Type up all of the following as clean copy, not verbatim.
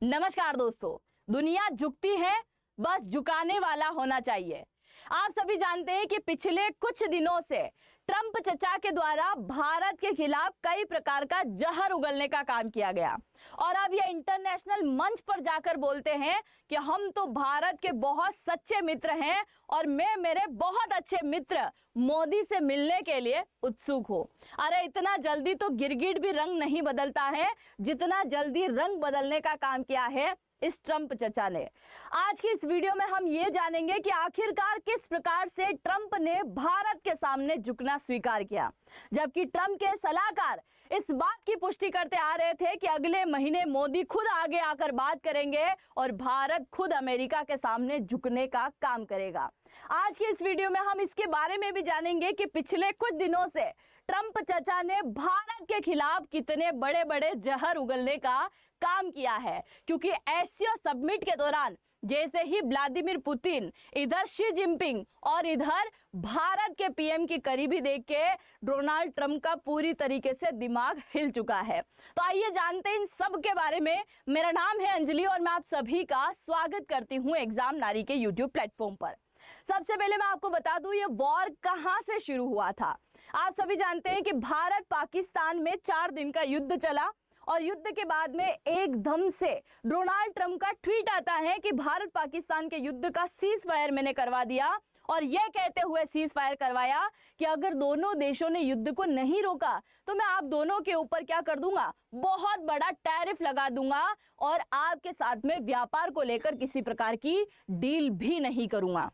नमस्कार दोस्तों, दुनिया झुकती है, बस झुकाने वाला होना चाहिए। आप सभी जानते हैं कि पिछले कुछ दिनों से ट्रंप चचा के द्वारा भारत के खिलाफ कई प्रकार का जहर उगलने का काम किया गया और अब ये इंटरनेशनल मंच पर जाकर बोलते हैं कि हम तो भारत के बहुत सच्चे मित्र हैं और मैं मेरे बहुत अच्छे मित्र मोदी से मिलने के लिए उत्सुक हूं। अरे इतना जल्दी तो गिरगिट भी रंग नहीं बदलता है जितना जल्दी रंग बदलने का काम किया है इस ट्रंप चचा ने। आज की इस वीडियो में हम ये जानेंगे कि आखिरकार किस प्रकार से ट्रंप ने भारत के सामने झुकना स्वीकार किया, जबकि ट्रंप के सलाहकार इस बात की पुष्टि करते आ रहे थे कि अगले महीने मोदी खुद आगे आकर बात करेंगे और भारत खुद अमेरिका के सामने झुकने का काम करेगा। आज की इस वीडियो में हम इसके बारे में भी जानेंगे कि पिछले कुछ दिनों से ट्रंप चचा ने भारत के खिलाफ कितने बड़े बड़े जहर उगलने का काम किया है, क्योंकि एससीओ समिट के दौरान जैसे ही व्लादिमीर पुतिन, इधर शी जिनपिंग और इधर भारत के पीएम की करीबी देख के डोनाल्ड ट्रंप का पूरी तरीके से दिमाग हिल चुका है। तो आइए जानते हैं इन सब के बारे में। मेरा नाम है अंजलि और मैं आप सभी का स्वागत करती हूँ एग्जाम नारी के यूट्यूब प्लेटफॉर्म पर। सबसे पहले मैं आपको बता दूं ये वॉर कहां से शुरू हुआ था। आप सभी जानते हैं कि भारत पाकिस्तान में 4 दिन का युद्ध चला और युद्ध के बाद में एकदम से डोनाल्ड ट्रंप का ट्वीट आता है कि भारत पाकिस्तान के युद्ध का सीज फायर मैंने करवा दिया और यह कहते हुए सीज फायर करवाया कि अगर दोनों देशों ने युद्ध को नहीं रोका तो मैं आप दोनों के ऊपर क्या कर दूंगा, बहुत बड़ा टैरिफ लगा दूंगा और आपके साथ में व्यापार को लेकर किसी प्रकार की डील भी नहीं करूंगा।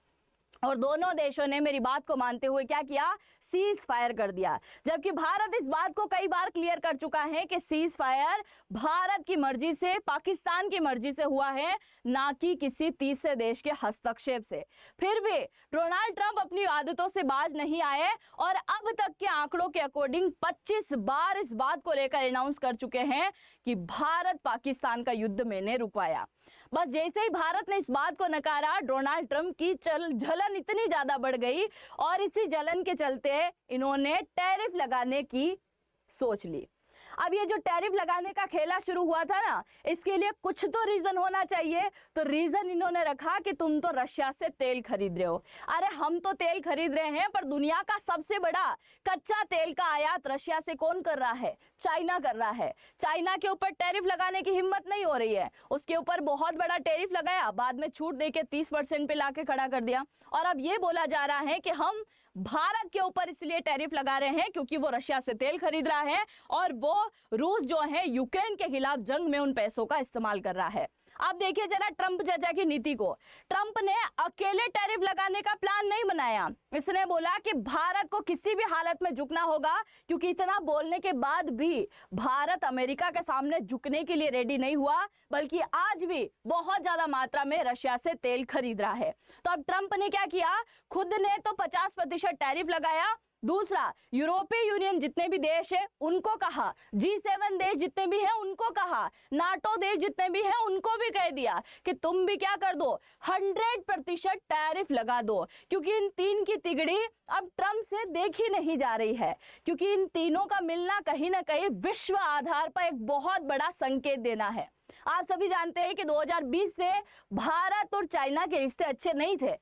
और दोनों देशों ने मेरी बात को मानते हुए क्या किया, सीज फायर कर दिया। जबकि भारत इस बात को कई बार क्लियर कर चुका है कि सीज फायर भारत की मर्जी से, पाकिस्तान की मर्जी से हुआ है, ना कि किसी तीसरे देश के हस्तक्षेप से। फिर भी डोनाल्ड ट्रंप अपनी आदतों से बाज नहीं आए और अब तक के आंकड़ों के अकॉर्डिंग 25 बार इस बात को लेकर अनाउंस कर चुके हैं कि भारत पाकिस्तान का युद्ध मैंने रुकवाया। बस जैसे ही भारत ने इस बात को नकारा, डोनाल्ड ट्रंप की जलन इतनी ज्यादा बढ़ गई और इसी जलन के चलते इन्होंने टैरिफ लगाने की सोच ली। अब ये जो टैरिफ लगाने का खेला शुरू हुआ था ना, इसके लिए कुछ तो रीजन होना चाहिए। तो रीजन इन्होंने रखा कि तुम तो रशिया से तेल खरीद रहे हो। अरे हम तो तेल खरीद रहे हैं, पर दुनिया का सबसे बड़ा कच्चा तेल का आयात रशिया से कौन कर रहा है? चाइना कर रहा है। चाइना के ऊपर टैरिफ लगाने की हिम्मत नहीं हो रही है, उसके ऊपर बहुत बड़ा टैरिफ लगाया, बाद में छूट देके 30% पे लाके खड़ा कर दिया। और अब ये बोला जा रहा है कि हम भारत के ऊपर इसलिए टैरिफ लगा रहे हैं क्योंकि वो रशिया से तेल खरीद रहा है और वो रूस जो है यूक्रेन के खिलाफ जंग में उन पैसों का इस्तेमाल कर रहा है। अब देखिए जरा ट्रंप चाचा की नीति को। ट्रंप ने अकेले टैरिफ लगाने का प्लान नहीं बनाया। इसने बोला कि भारत को किसी भी हालत में झुकना होगा, क्योंकि इतना बोलने के बाद भी भारत अमेरिका के सामने झुकने के लिए रेडी नहीं हुआ, बल्कि आज भी बहुत ज्यादा मात्रा में रशिया से तेल खरीद रहा है। तो अब ट्रंप ने क्या किया, खुद ने तो 50% टैरिफ लगाया। दूसरा, यूरोपीय यूनियन जितने भी देश है उनको कहा, G7 देश जितने भी हैं उनको कहा, नाटो देश जितने भी हैं उनको भी कह दिया कि तुम भी क्या कर दो, 100% टैरिफ लगा दो, क्योंकि इन तीन की तिगड़ी अब ट्रंप से देखी नहीं जा रही है, क्योंकि इन तीनों का मिलना कहीं ना कहीं विश्व आधार पर एक बहुत बड़ा संकेत देना है। आप सभी जानते हैं कि 2020 से भारत और चाइना के रिश्ते अच्छे नहीं थे,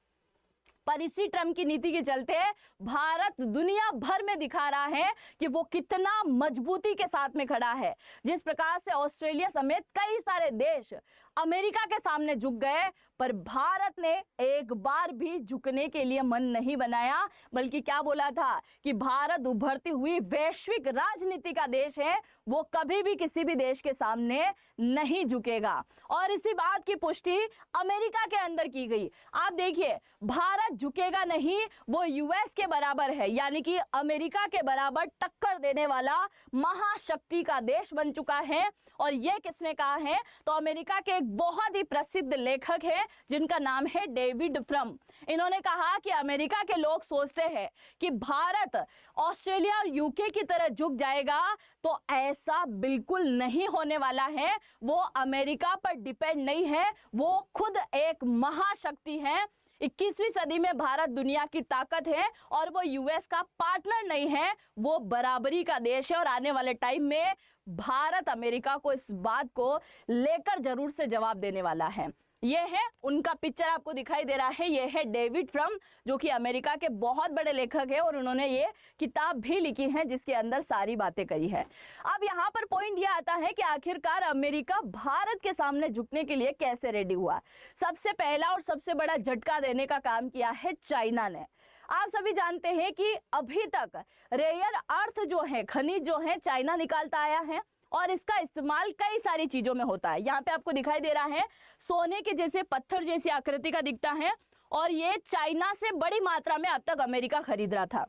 पर इसी ट्रंप की नीति के चलते भारत दुनिया भर में दिखा रहा है कि वो कितना मजबूती के साथ में खड़ा है। जिस प्रकार से ऑस्ट्रेलिया समेत कई सारे देश अमेरिका के सामने झुक गए, पर भारत ने एक बार भी झुकने के लिए मन नहीं बनाया, बल्कि क्या बोला था कि भारत उभरती हुई वैश्विक राजनीति का देश है, वो कभी भी किसी भी देश के सामने नहीं झुकेगा। और इसी बात की पुष्टि अमेरिका के अंदर की गई। आप देखिए, भारत झुकेगा नहीं, वो यूएस के बराबर है, यानी कि अमेरिका के बराबर टक्कर देने वाला महाशक्ति का देश बन चुका है। और यह किसने कहा है? तो अमेरिका के एक बहुत ही प्रसिद्ध लेखक है जिनका नाम है डेविड फ्रम। इन्होंने कहा कि अमेरिका के लोग सोचते हैं कि भारत ऑस्ट्रेलिया और यूके की तरह झुक जाएगा, तो ऐसा बिल्कुल नहीं होने वाला है। वो अमेरिका पर डिपेंड नहीं है, वो खुद एक महाशक्ति है। 21वीं सदी में भारत दुनिया की ताकत है और वो यूएस का पार्टनर नहीं है, वो बराबरी का देश है और आने वाले टाइम में भारत अमेरिका को इस बात को लेकर जरूर से जवाब देने वाला है। ये है उनका पिक्चर आपको दिखाई दे रहा है, ये है डेविड फ्रॉम, जो कि अमेरिका के बहुत बड़े लेखक है और उन्होंने ये किताब भी लिखी है जिसके अंदर सारी बातें कही है। अब यहाँ पर पॉइंट ये आता है कि आखिरकार अमेरिका भारत के सामने झुकने के लिए कैसे रेडी हुआ। सबसे पहला और सबसे बड़ा झटका देने का काम किया है चाइना ने। आप सभी जानते हैं कि अभी तक रेयर अर्थ जो है, खनिज जो है, चाइना निकालता आया है और इसका इस्तेमाल कई सारी चीजों में होता है। यहाँ पे आपको दिखाई दे रहा है सोने के जैसे पत्थर जैसी आकृति का दिखता है और ये चाइना से बड़ी मात्रा में अब तक अमेरिका खरीद रहा था।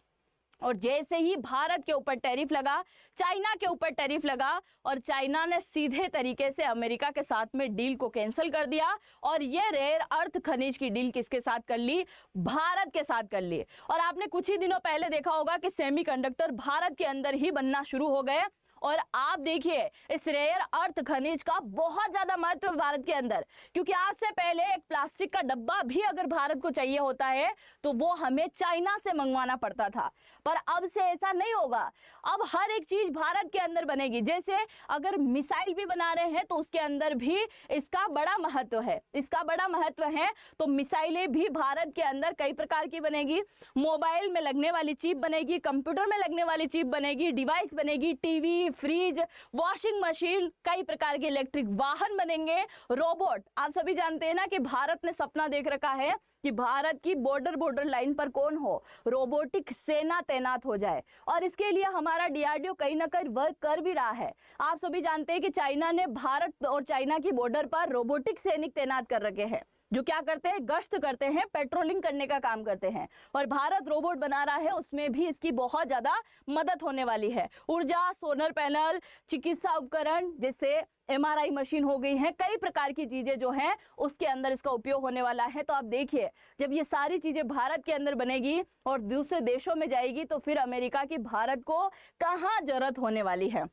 और जैसे ही भारत के ऊपर टैरिफ लगा, चाइना के ऊपर टैरिफ लगा और चाइना ने सीधे तरीके से अमेरिका के साथ में डील को कैंसिल कर दिया और ये रेयर अर्थ खनिज की डील किसके साथ कर ली? भारत के साथ कर ली। और आपने कुछ ही दिनों पहले देखा होगा कि सेमीकंडक्टर भारत के अंदर ही बनना शुरू हो गए और आप देखिए इस रेयर अर्थ खनिज का बहुत ज्यादा महत्व भारत के अंदर, क्योंकि आज से पहले एक प्लास्टिक का डब्बा भी अगर भारत को चाहिए होता है तो वो हमें चाइना से मंगवाना पड़ता था, पर अब से ऐसा नहीं होगा। अब हर एक चीज भारत के अंदर बनेगी। जैसे अगर मिसाइल भी बना रहे हैं तो उसके अंदर भी इसका बड़ा महत्व है, इसका बड़ा महत्व है। तो मिसाइलें भी भारत के अंदर कई प्रकार की बनेगी, मोबाइल में लगने वाली चिप बनेगी, कंप्यूटर में लगने वाली चिप बनेगी, डिवाइस बनेगी, टीवी, फ्रिज, वॉशिंग मशीन, कई प्रकार के इलेक्ट्रिक वाहन बनेंगे, रोबोट। आप सभी जानते हैं ना कि भारत ने सपना देख रखा है कि भारत की बॉर्डर लाइन पर कौन हो, रोबोटिक सेना तैनात हो जाए और इसके लिए हमारा डीआरडीओ कहीं ना कहीं वर्क कर भी रहा है। आप सभी जानते हैं कि चाइना ने भारत और चाइना की बॉर्डर पर रोबोटिक सैनिक तैनात कर रखे हैं जो क्या करते हैं? गश्त करते हैं, पेट्रोलिंग करने का काम करते हैं। और भारत रोबोट बना रहा है, उसमें भी इसकी बहुत ज्यादा मदद होने वाली है। ऊर्जा, सोलर पैनल, चिकित्सा उपकरण जैसे एमआरआई मशीन हो गई है, कई प्रकार की चीजें जो हैं उसके अंदर इसका उपयोग होने वाला है। तो आप देखिए जब ये सारी चीजें भारत के अंदर बनेगी और दूसरे देशों में जाएगी तो फिर अमेरिका की भारत को कहाँ जरूरत होने वाली है।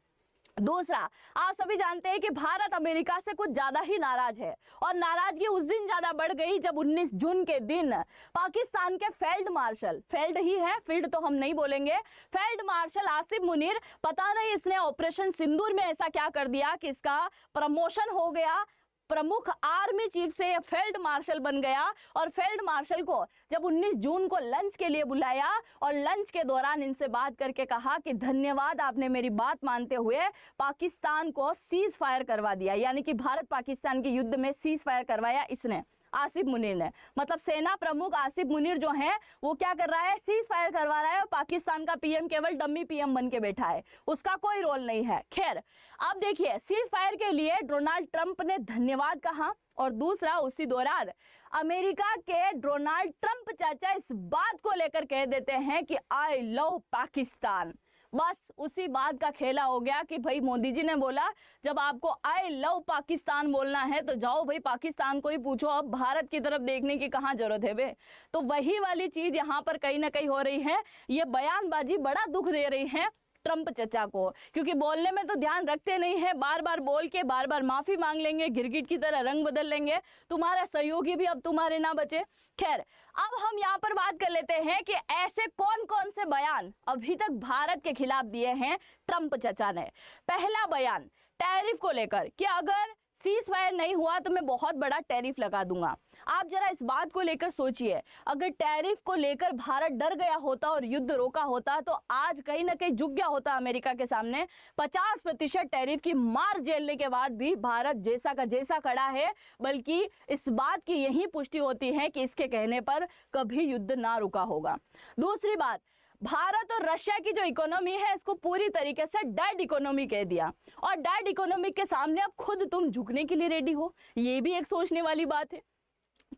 दूसरा, आप सभी जानते हैं कि भारत अमेरिका से कुछ ज्यादा ही नाराज है और नाराजगी उस दिन ज्यादा बढ़ गई जब 19 जून के दिन पाकिस्तान के फील्ड मार्शल, फील्ड ही है, फील्ड तो हम नहीं बोलेंगे, फील्ड मार्शल आसिफ मुनीर, पता नहीं इसने ऑपरेशन सिंदूर में ऐसा क्या कर दिया कि इसका प्रमोशन हो गया, प्रमुख आर्मी चीफ से फील्ड मार्शल बन गया। और फील्ड मार्शल को जब 19 जून को लंच के लिए बुलाया और लंच के दौरान इनसे बात करके कहा कि धन्यवाद, आपने मेरी बात मानते हुए पाकिस्तान को सीज फायर करवा दिया, यानी कि भारत पाकिस्तान के युद्ध में सीज फायर करवाया इसने, आसिफ मुनीर ने। मतलब सेना प्रमुख आसिफ मुनीर जो है वो क्या कर रहा है? सीज फायर करवा रहा है और पाकिस्तान का पीएम केवल डम्मी पीएम बन के बैठा है, उसका कोई रोल नहीं है। खैर, अब देखिए सीज फायर के लिए डोनाल्ड ट्रंप ने धन्यवाद कहा और दूसरा उसी दौरान अमेरिका के डोनाल्ड ट्रंप चाचा इस बात को लेकर कह देते हैं कि आई लव पाकिस्तान। बस उसी बात का खेला हो गया कि भाई मोदी जी ने बोला जब आपको आई लव पाकिस्तान बोलना है तो जाओ भाई पाकिस्तान को ही पूछो, अब भारत की तरफ देखने की कहाँ जरूरत है बे। तो वही वाली चीज यहाँ पर कहीं ना कहीं हो रही है। ये बयानबाजी बड़ा दुख दे रही है ट्रंप चचा को, क्योंकि बोलने में तो ध्यान रखते नहीं है, बार बार बोल के बार बार माफी मांग लेंगे, गिरगिट की तरह रंग बदल लेंगे, तुम्हारा सहयोगी भी अब तुम्हारे ना बचे। खैर, अब हम यहाँ पर बात कर लेते हैं कि ऐसे कौन कौन से बयान अभी तक भारत के खिलाफ दिए हैं ट्रंप चचा ने। पहला बयान टैरिफ को लेकर कि अगर सीज फायर नहीं हुआ तो मैं बहुत बड़ा टैरिफ लगा दूंगा। आप जरा इस बात को लेकर सोचिए, अगर टैरिफ को लेकर भारत डर गया होता और युद्ध रोका होता तो आज कहीं ना कहीं झुक गया होता अमेरिका के सामने। 50% टैरिफ की मार झेलने के बाद भी भारत जैसा का जैसा खड़ा है, बल्कि इस बात की यही पुष्टि होती है कि इसके कहने पर कभी युद्ध ना रुका होगा। दूसरी बात, भारत और रशिया की जो इकोनॉमी है इसको पूरी तरीके से डेड इकोनॉमी कह दिया और डेड इकोनॉमी के सामने अब खुद तुम झुकने के लिए रेडी हो, ये भी एक सोचने वाली बात है।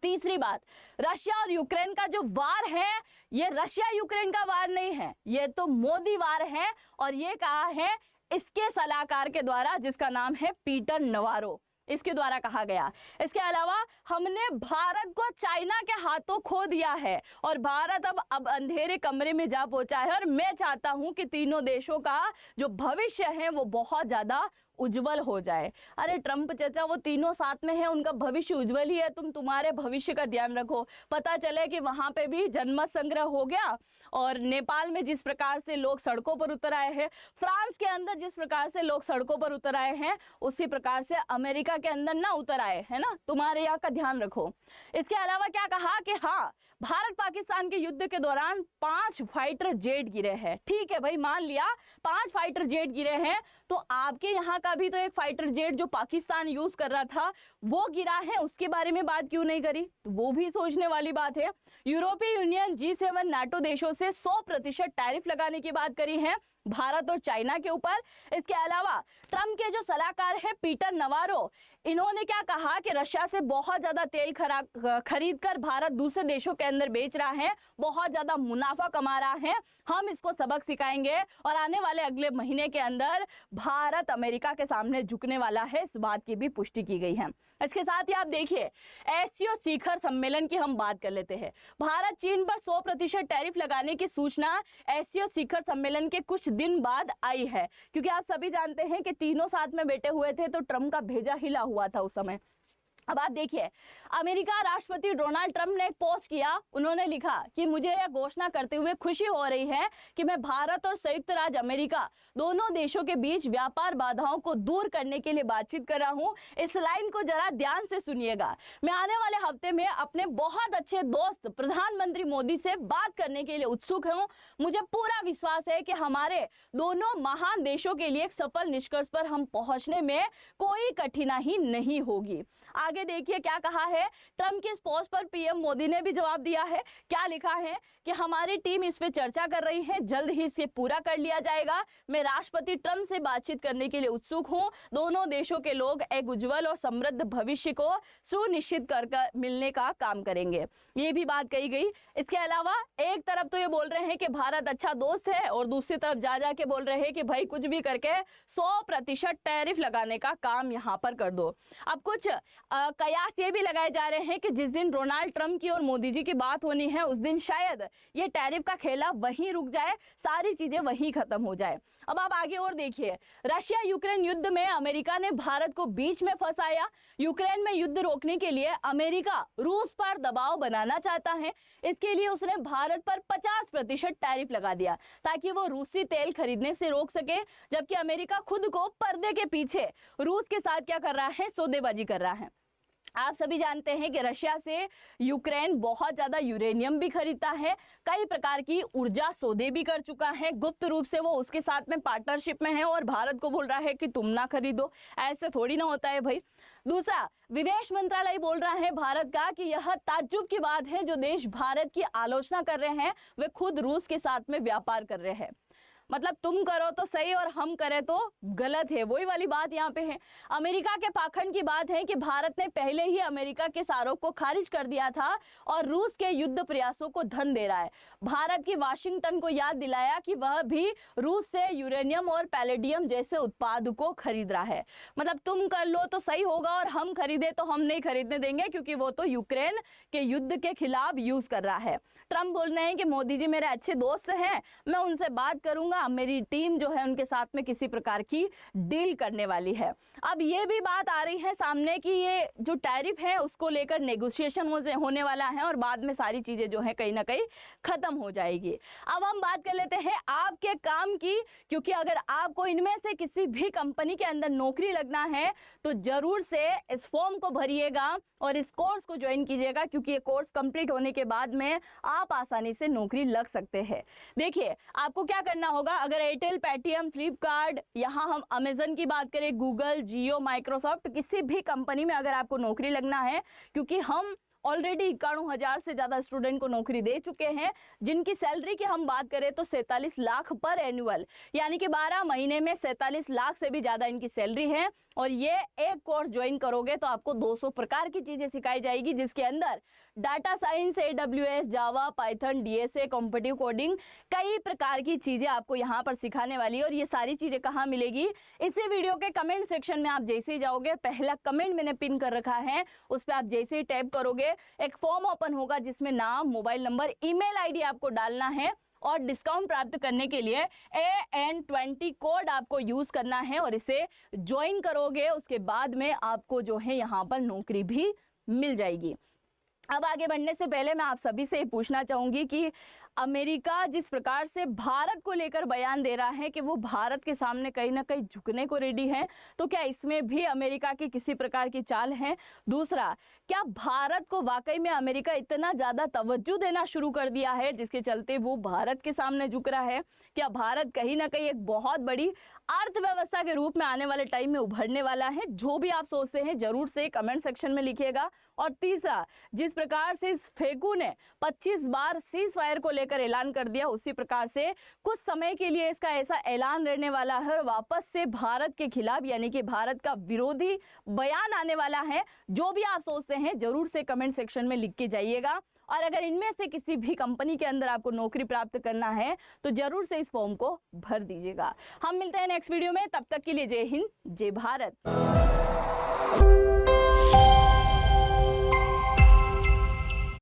तीसरी बात, रशिया और यूक्रेन का जो वार है ये रशिया यूक्रेन का वार नहीं है, ये तो मोदी वार है और ये कहा है इसके सलाहकार के द्वारा जिसका नाम है पीटर नवारो, इसके द्वारा कहा गया। इसके अलावा हमने भारत को चाइना के हाथों खो दिया है और भारत अब अंधेरे कमरे में जा पहुंचा है और मैं चाहता हूं कि तीनों देशों का जो भविष्य है वो बहुत ज्यादा उज्जवल हो जाए। अरे ट्रंप चाचा वो तीनों साथ में है, उनका भविष्य उज्जवल ही है, तुम तुम्हारे भविष्य का ध्यान रखो। पता चले कि वहां पे भी जनमत संग्रह हो गया, और नेपाल में जिस प्रकार से लोग सड़कों पर उतर आए हैं, फ्रांस के अंदर जिस प्रकार से लोग सड़कों पर उतर आए हैं, उसी प्रकार से अमेरिका के अंदर ना उतर आए, है ना। तुम्हारे यहाँ का ध्यान रखो। इसके अलावा क्या कहा कि हाँ, भारत पाकिस्तान के युद्ध के दौरान 5 फाइटर जेट गिरे हैं। ठीक है भाई, मान लिया 5 फाइटर जेट गिरे हैं, तो आपके यहाँ का भी तो एक फाइटर जेट जो पाकिस्तान यूज कर रहा था वो गिरा है, उसके बारे में बात क्यों नहीं करी? तो वो भी सोचने वाली बात है। यूरोपीय यूनियन, G7 नाटो देशों से 100% टैरिफ लगाने की बात करी है भारत और चाइना के ऊपर। इसके अलावा ट्रंप के जो सलाहकार है पीटर नवारो, इन्होंने क्या कहा कि रशिया से बहुत ज्यादा तेल खरीद कर भारत दूसरे देशों के अंदर बेच रहा है, बहुत ज्यादा मुनाफा कमा रहा है, हम इसको सबक सिखाएंगे और आने वाले अगले महीने के अंदर भारत अमेरिका के सामने झुकने वाला है, इस बात की भी पुष्टि की गई है। इसके साथ ही आप देखिए एससीओ शिखर सम्मेलन की हम बात कर लेते हैं। भारत चीन पर 100% टैरिफ लगाने की सूचना एससीओ शिखर सम्मेलन के कुछ दिन बाद आई है, क्योंकि आप सभी जानते हैं कि तीनों साथ में बैठे हुए थे तो ट्रंप का भेजा हिला हुआ था उस समय। अब आप देखिए, अमेरिका राष्ट्रपति डोनाल्ड ट्रंप ने एक पोस्ट किया, उन्होंने लिखा कि मुझे यह घोषणा करते हुए खुशी हो रही है कि मैं भारत और संयुक्त राज्य अमेरिका दोनों देशों के बीच व्यापार बाधाओं को दूर करने के लिए बातचीत कर रहा हूं। इस लाइन को जरा ध्यान से सुनिएगा। मैं आने वाले हफ्ते में अपने बहुत अच्छे दोस्त प्रधानमंत्री मोदी से बात करने के लिए उत्सुक हूं। मुझे पूरा विश्वास है कि हमारे दोनों महान देशों के लिए एक सफल निष्कर्ष पर हम पहुंचने में कोई कठिनाई नहीं होगी। आगे देखिए क्या कहा है ट्रंप की इस पोस्ट पर पीएम मोदी ने भी जवाब दिया है। क्या लिखा है कि हमारी टीम इस पे चर्चा कर रही है, जल्द ही इसे पूरा कर लिया जाएगा। मैं राष्ट्रपति ट्रंप से बातचीत करने के लिए उत्सुक हूं। दोनों देशों के लोग एक उज्जवल और समृद्ध भविष्य को सुनिश्चित कर मिलने का काम करेंगे, ये भी बात कही गई। इसके अलावा एक तरफ तो ये बोल रहे हैं कि भारत अच्छा दोस्त है और दूसरी तरफ जा के बोल रहे हैं कि भाई कुछ भी करके 100% टैरिफ लगाने का काम यहाँ पर कर दो। अब कुछ कयास ये भी लगाए जा रहे हैं कि जिस दिन डोनाल्ड ट्रंप की और मोदी जी की बात होनी है उस दिन शायद ये टैरिफ का खेला वहीं रुक जाए, सारी चीजें वहीं खत्म हो जाए। अब आप आगे और देखिए, रशिया यूक्रेन युद्ध में अमेरिका ने भारत को बीच में फंसाया। यूक्रेन में युद्ध रोकने के लिए अमेरिका रूस पर दबाव बनाना चाहता है। इसके लिए उसने भारत पर 50% टैरिफ लगा दिया ताकि वो रूसी तेल खरीदने से रोक सके, जबकि अमेरिका खुद को पर्दे के पीछे रूस के साथ क्या कर रहा है, सौदेबाजी कर रहा है। आप सभी जानते हैं कि रशिया से यूक्रेन बहुत ज्यादा यूरेनियम भी खरीदता है, कई प्रकार की ऊर्जा सौदे भी कर चुका है, गुप्त रूप से वो उसके साथ में पार्टनरशिप में है और भारत को बोल रहा है कि तुम ना खरीदो। ऐसे थोड़ी ना होता है भाई। दूसरा, विदेश मंत्रालय बोल रहा है भारत का कि यह ताज्जुब की बात है जो देश भारत की आलोचना कर रहे हैं वे खुद रूस के साथ में व्यापार कर रहे हैं। मतलब तुम करो तो सही और हम करें तो गलत है, वही वाली बात यहाँ पे है। अमेरिका के पाखंड की बात है कि भारत ने पहले ही अमेरिका के आरोप को खारिज कर दिया था और रूस के युद्ध प्रयासों को धन दे रहा है। भारत की वाशिंगटन को याद दिलाया कि वह भी रूस से यूरेनियम और पैलेडियम जैसे उत्पाद को खरीद रहा है। मतलब तुम कर लो तो सही होगा और हम खरीदे तो हम नहीं खरीदने देंगे, क्योंकि वो तो यूक्रेन के युद्ध के खिलाफ यूज कर रहा है। ट्रंप बोल रहे हैं कि मोदी जी मेरे अच्छे दोस्त हैं, मैं उनसे बात करूंगा, मेरी टीम जो है उनके साथ में किसी प्रकार की डील करने वाली है। अब ये भी बात आ रही है सामने कि ये जो टैरिफ है उसको लेकर नेगोशिएशन होने वाला है और बाद में सारी चीजें जो है कहीं ना कहीं खत्म हो जाएगी। अब हम बात कर लेते हैं आपके काम की, क्योंकि अगर आपको इनमें से किसी भी कंपनी के अंदर नौकरी लगना है तो जरूर से इस फॉर्म को भरिएगा और इस कोर्स को ज्वाइन कीजिएगा, क्योंकि ये कोर्स कंप्लीट होने के बाद में आप आसानी से नौकरी लग सकते हैं। देखिए आपको क्या करना होगा, अगर एयरटेल, पेटीएम, फ्लिपकार्ट, यहाँ हम अमेजन की बात करें, गूगल, जियो, माइक्रोसॉफ्ट, किसी भी कंपनी में अगर आपको नौकरी लगना है, क्योंकि हम ऑलरेडी 91,000 से ज्यादा स्टूडेंट को नौकरी दे चुके हैं, जिनकी सैलरी की हम बात करें तो 47 लाख पर एनुअल, यानी कि 12 महीने में 47 लाख से भी ज्यादा इनकी सैलरी है। और ये एक कोर्स ज्वाइन करोगे तो आपको 200 प्रकार की चीजें सिखाई जाएगी, जिसके अंदर डाटा साइंस, AWS, जावा, पाइथन, DSA, कॉम्पिटिटिव कोडिंग, कई प्रकार की चीजें आपको यहाँ पर सिखाने वाली है। और ये सारी चीजें कहाँ मिलेगी, इसी वीडियो के कमेंट सेक्शन में आप जैसे ही जाओगे, पहला कमेंट मैंने पिन कर रखा है, उस पर आप जैसे ही टैप करोगे एक फॉर्म ओपन होगा जिसमें नाम, मोबाइल नंबर, ईमेल ID आपको डालना है और डिस्काउंट प्राप्त करने के लिए AN20 कोड आपको यूज करना है और इसे ज्वाइन करोगे, उसके बाद में आपको जो है यहाँ पर नौकरी भी मिल जाएगी। अब आगे बढ़ने से पहले मैं आप सभी से पूछना चाहूंगी कि अमेरिका जिस प्रकार से भारत को लेकर बयान दे रहा है कि वो भारत के सामने कहीं ना कहीं झुकने को रेडी है, तो क्या इसमें भी अमेरिका की किसी प्रकार की चाल है? दूसरा, क्या भारत को वाकई में अमेरिका इतना ज़्यादा तवज्जो देना शुरू कर दिया है जिसके चलते वो भारत के सामने झुक रहा है? क्या भारत कहीं ना कहीं एक बहुत बड़ी अर्थव्यवस्था के रूप में आने वाले टाइम में उभरने वाला है? जो भी आप सोचते हैं जरूर से कमेंट सेक्शन में लिखिएगा। और तीसरा, जिस प्रकार से इस फेकू ने 25 बार सीज फायर को लेकर ऐलान कर दिया, उसी प्रकार से कुछ समय के लिए इसका ऐसा ऐलान रहने वाला है और वापस से भारत के खिलाफ यानी कि भारत का विरोधी बयान आने वाला है। जो भी आप सोचते हैं जरूर से कमेंट सेक्शन में लिख के जाइएगा। और अगर इनमें से किसी भी कंपनी के अंदर आपको नौकरी प्राप्त करना है तो जरूर से इस फॉर्म को भर दीजिएगा। हम मिलते हैं नेक्स्ट वीडियो में, तब तक के लिए जय हिंद, जय भारत।